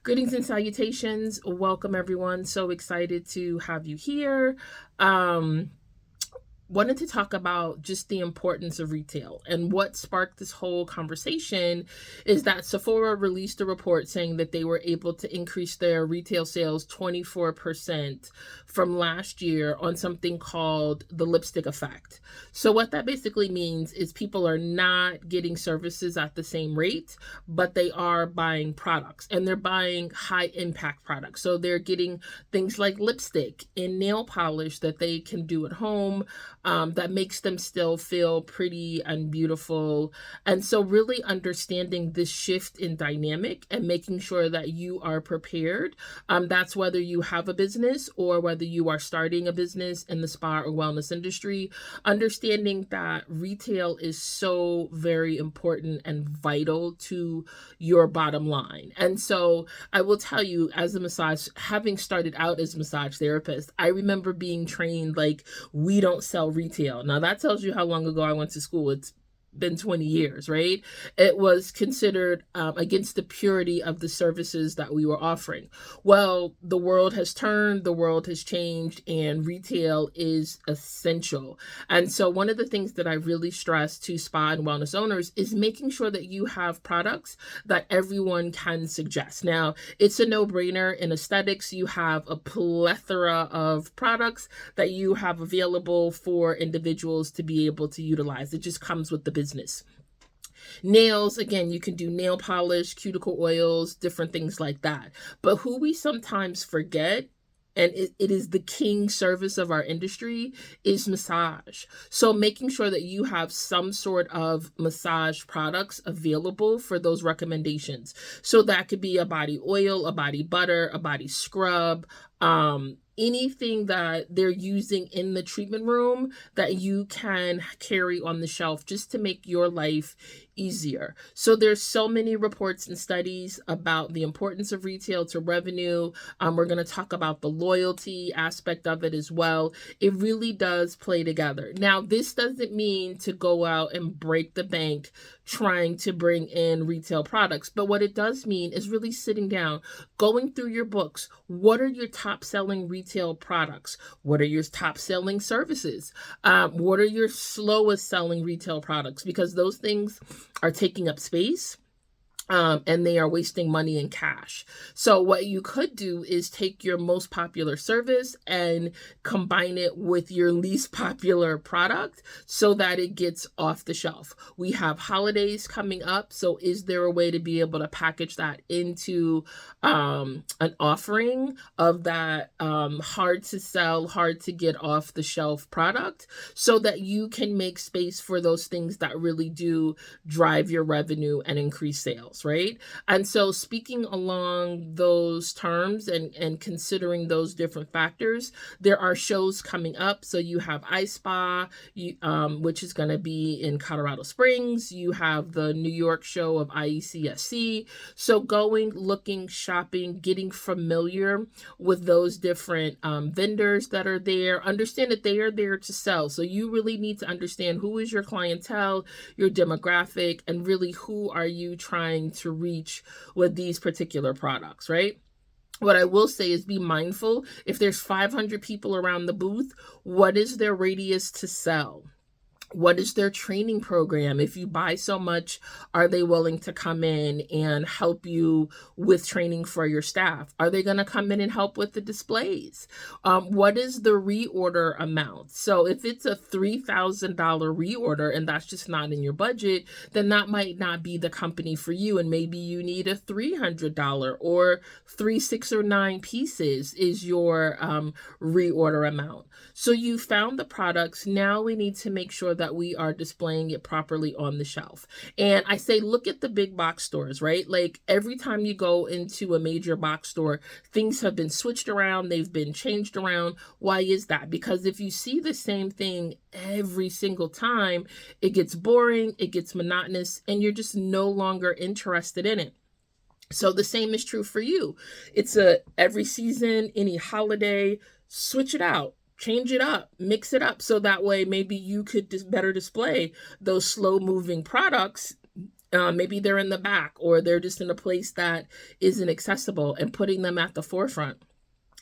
Greetings and salutations. Welcome, everyone. So excited to have you here. Um, Wanted to talk about just the importance of retail, and what sparked this whole conversation is that Sephora released a report saying that they were able to increase their retail sales 24% from last year on something called the lipstick effect. So what that basically means is people are not getting services at the same rate, but they are buying products, and they're buying high impact products. So they're getting things like lipstick and nail polish that they can do at home, that makes them still feel pretty and beautiful. And so, really understanding this shift in dynamic and making sure that you are prepared. That's whether you have a business or whether you are starting a business in the spa or wellness industry. Understanding that retail is so very important and vital to your bottom line. And so, I will tell you, as a massage, having started out as a massage therapist, I remember being trained like, we don't sell retail. Now that tells you how long ago I went to school. It's been 20 years, right? It was considered against the purity of the services that we were offering. Well, the world has turned, the world has changed, and retail is essential. And so one of the things that I really stress to spa and wellness owners is making sure that you have products that everyone can suggest. Now, it's a no-brainer in aesthetics. You have a plethora of products that you have available for individuals to be able to utilize. It just comes with the business. Nails, again, you can do nail polish, cuticle oils, different things like that. But who we sometimes forget, and it is the king service of our industry, is massage. So making sure that you have some sort of massage products available for those recommendations. So that could be a body oil, a body butter, a body scrub, anything that they're using in the treatment room that you can carry on the shelf just to make your life easier. So there's so many reports and studies about the importance of retail to revenue. We're going to talk about the loyalty aspect of it as well. It really does play together. Now, this doesn't mean to go out and break the bank trying to bring in retail products, but what it does mean is really sitting down, going through your books. What are your top selling retail products? What are your top selling services? What are your slowest selling retail products? Because those things are taking up space. And they are wasting money and cash. So what you could do is take your most popular service and combine it with your least popular product so that it gets off the shelf. We have holidays coming up. So is there a way to be able to package that into an offering of that hard to sell, hard to get off the shelf product so that you can make space for those things that really do drive your revenue and increase sales? Right? And so speaking along those terms and considering those different factors, there are shows coming up. So you have iSpa, which is going to be in Colorado Springs. You have the New York show of IECSC. So going, looking, shopping, getting familiar with those different vendors that are there. Understand that they are there to sell. So you really need to understand who is your clientele, your demographic, and really who are you trying to reach with these particular products, right? What I will say is be mindful. If there's 500 people around the booth, what is their radius to sell? What is their training program? If you buy so much, are they willing to come in and help you with training for your staff? Are they going to come in and help with the displays? What is the reorder amount? So if it's a $3,000 reorder and that's just not in your budget, then that might not be the company for you. And maybe you need a $300 or 3, 6, or 9 pieces is your reorder amount. So you found the products. Now we need to make sure that we are displaying it properly on the shelf. And I say, look at the big box stores, right? Like every time you go into a major box store, things have been switched around. They've been changed around. Why is that? Because if you see the same thing every single time, it gets boring, it gets monotonous, and you're just no longer interested in it. So the same is true for you. It's every season, any holiday, switch it out. Change it up, mix it up, so that way maybe you could better display those slow moving products Maybe they're in the back, or they're just in a place that isn't accessible, and putting them at the forefront.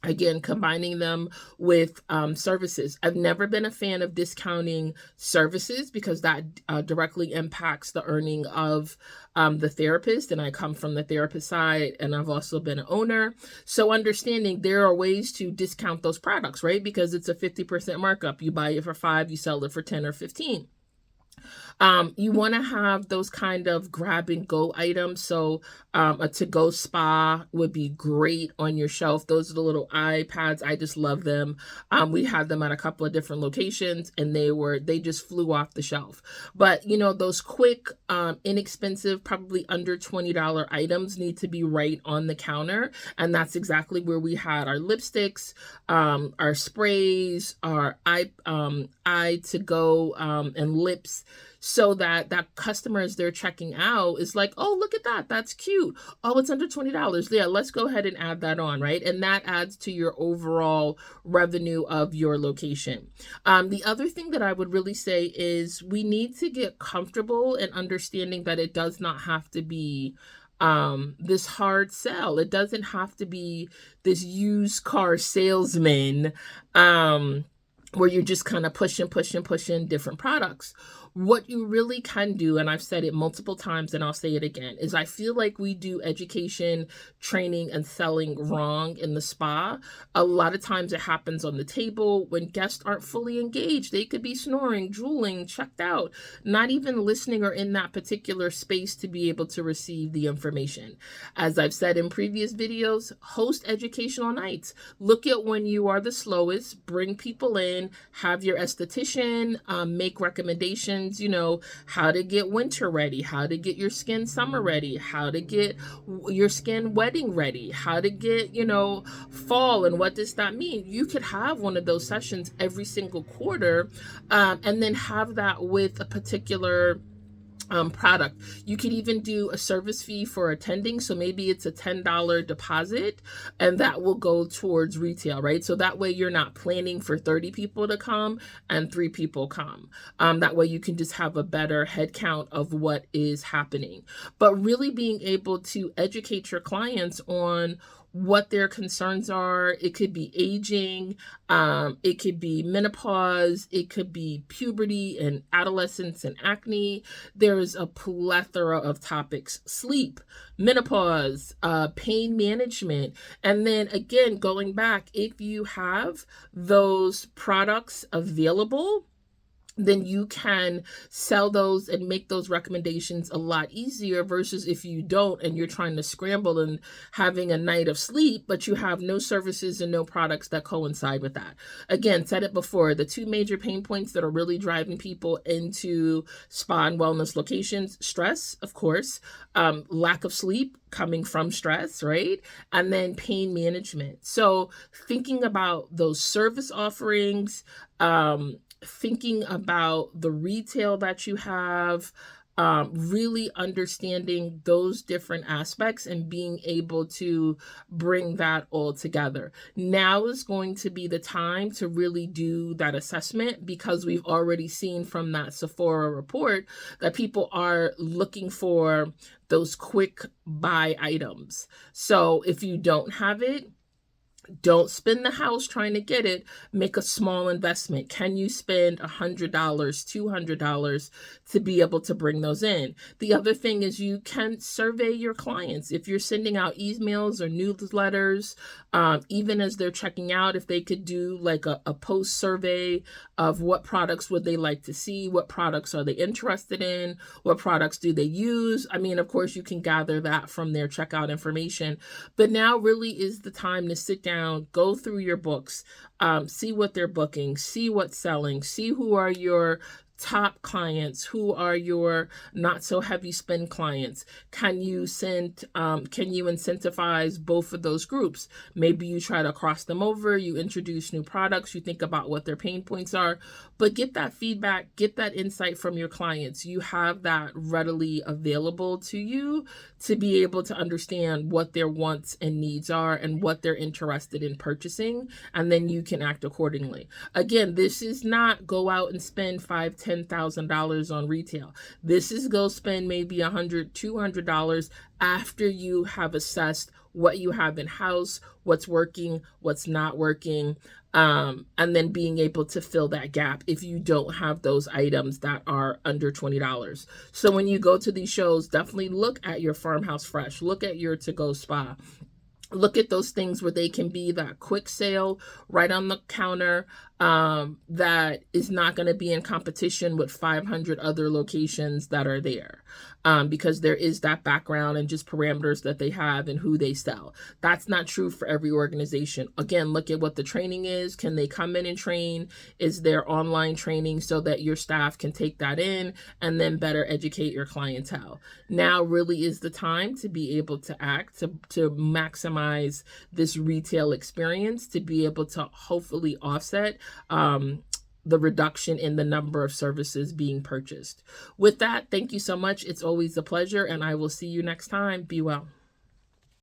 Again, combining them with services. I've never been a fan of discounting services because that directly impacts the earning of the therapist. And I come from the therapist side, and I've also been an owner. So understanding there are ways to discount those products, right? Because it's a 50% markup. You buy it for 5, you sell it for 10 or 15. You want to have those kind of grab and go items. So a to go spa would be great on your shelf. Those are the little iPads. I just love them. We had them at a couple of different locations, and they just flew off the shelf. But those quick, inexpensive, probably under $20 items need to be right on the counter. And that's exactly where we had our lipsticks, our sprays, our eye to go, and lips, so that customer, as they're checking out, is like, oh, look at that, that's cute, oh, it's under $20, yeah, let's go ahead and add that on, right? And that adds to your overall revenue of your location. The other thing that I would really say is we need to get comfortable in understanding that it does not have to be this hard sell. It doesn't have to be this used car salesman, where you're just kind of pushing different products. What you really can do, and I've said it multiple times and I'll say it again, is I feel like we do education, training, and selling wrong in the spa. A lot of times it happens on the table when guests aren't fully engaged. They could be snoring, drooling, checked out, not even listening or in that particular space to be able to receive the information. As I've said in previous videos, host educational nights. Look at when you are the slowest, bring people in, have your esthetician make recommendations, how to get winter ready, how to get your skin summer ready, how to get your skin wedding ready, how to get, fall, and what does that mean? You could have one of those sessions every single quarter, and then have that with a particular product. You could even do a service fee for attending. So maybe it's a $10 deposit, and that will go towards retail, right? So that way you're not planning for 30 people to come and 3 people come. That way you can just have a better head count of what is happening. But really being able to educate your clients on what their concerns are. It could be aging, it could be menopause, it could be puberty and adolescence and acne. There's a plethora of topics: sleep, menopause, pain management. And then again, going back, if you have those products available, then you can sell those and make those recommendations a lot easier, versus if you don't and you're trying to scramble and having a night of sleep, but you have no services and no products that coincide with that. Again, said it before, the 2 major pain points that are really driving people into spa and wellness locations: stress, of course, lack of sleep coming from stress, right? And then pain management. So thinking about those service offerings, thinking about the retail that you have, really understanding those different aspects and being able to bring that all together. Now is going to be the time to really do that assessment, because we've already seen from that Sephora report that people are looking for those quick buy items. So if you don't have it, don't spend the house trying to get it. Make a small investment. Can you spend $100, $200 to be able to bring those in? The other thing is you can survey your clients. If you're sending out emails or newsletters, even as they're checking out, if they could do like a post survey of what products would they like to see, what products are they interested in, what products do they use. I mean, of course, you can gather that from their checkout information, but now really is the time to sit down, go through your books, see what they're booking, see what's selling, see who are your top clients, who are your not so heavy spend clients. Can you incentivize both of those groups? Maybe you try to cross them over, you introduce new products, you think about what their pain points are, but get that feedback, get that insight from your clients. You have that readily available to you to be able to understand what their wants and needs are and what they're interested in purchasing, and then you can act accordingly. Again, this is not go out and spend $5, $10,000 on retail. This is go spend maybe $100, $200 after you have assessed what you have in house, what's working, what's not working, and then being able to fill that gap if you don't have those items that are under $20. So when you go to these shows, definitely look at your Farmhouse Fresh, look at your to-go spa. Look at those things where they can be that quick sale right on the counter, that is not going to be in competition with 500 other locations that are there, because there is that background and just parameters that they have and who they sell. That's not true for every organization. Again, look at what the training is. Can they come in and train? Is there online training so that your staff can take that in and then better educate your clientele? Now really is the time to be able to act, to maximize this retail experience, to be able to hopefully offset the reduction in the number of services being purchased. With that, thank you so much. It's always a pleasure, and I will see you next time. Be well.